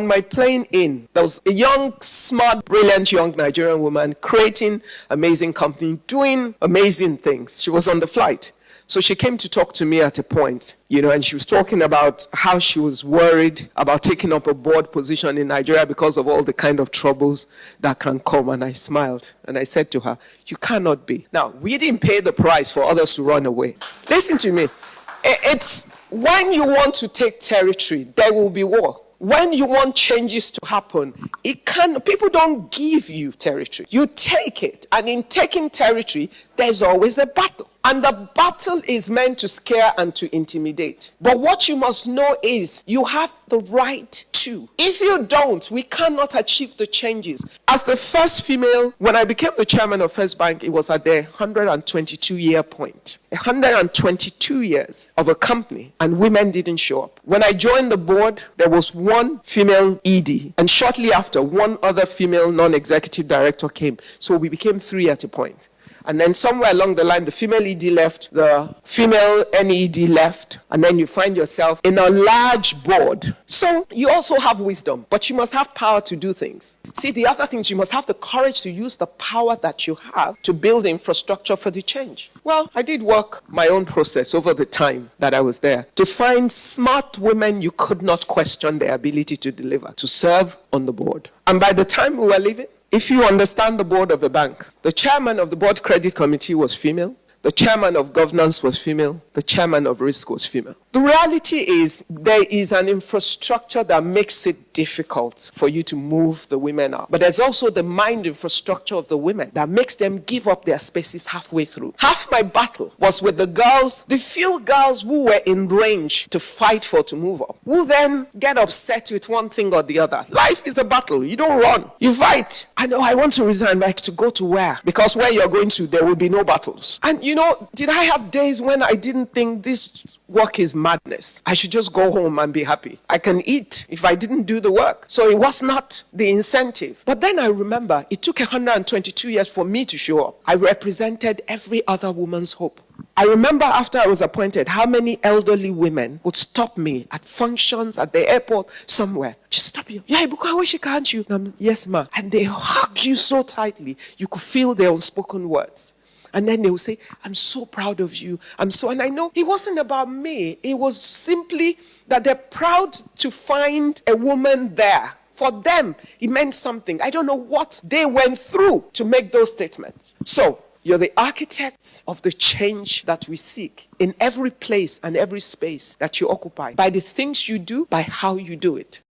on my plane in, there was a young, smart, brilliant young Nigerian woman creating amazing company, doing amazing things. She was on the flight. So she came to talk to me at a point, and she was talking about how she was worried about taking up a board position in Nigeria because of all the kind of troubles that can come. And I smiled and I said to her, you cannot be. Now, we didn't pay the price for others to run away. Listen to me. It's when you want to take territory, there will be war. When you want changes to happen, people don't give you territory. You take it. And in taking territory, there's always a battle. And the battle is meant to scare and to intimidate. But what you must know is you have the right to. If you don't, we cannot achieve the changes. As the first female, when I became the chairman of First Bank, it was at the 122-year point. 122 years of a company, and women didn't show up. When I joined the board, there was one female ED, and shortly after, one other female non-executive director came. So we became 3 at a point. And then somewhere along the line, the female ED left, the female NED left, and then you find yourself in a large board. So you also have wisdom, but you must have power to do things. See, the other thing is you must have the courage to use the power that you have to build infrastructure for the change. Well, I did work my own process over the time that I was there to find smart women you could not question their ability to deliver, to serve on the board. And by the time we were leaving, if you understand the board of the bank, the chairman of the board credit committee was female, the chairman of governance was female, the chairman of risk was female. The reality is there is an infrastructure that makes it difficult for you to move the women up. But there's also the mind infrastructure of the women that makes them give up their spaces halfway through. Half my battle was with the girls, the few girls who were in range to fight for to move up, who then get upset with one thing or the other. Life is a battle. You don't run. You fight. I know I want to resign, but to go to where? Because where you're going to, there will be no battles. And did I have days when I didn't think this work is madness? I should just go home and be happy. I can eat if I didn't do the work. So it was not the incentive. But then I remember it took 122 years for me to show up. I represented every other woman's hope. I remember after I was appointed, how many elderly women would stop me at functions, at the airport, somewhere. Just stop you. Yeah, Ibuka, I wish you can't you? Yes, ma. And they hug you so tightly, you could feel their unspoken words. And then they will say, I'm so proud of you. And I know it wasn't about me. It was simply that they're proud to find a woman there. For them, it meant something. I don't know what they went through to make those statements. So, you're the architects of the change that we seek in every place and every space that you occupy. By the things you do, by how you do it.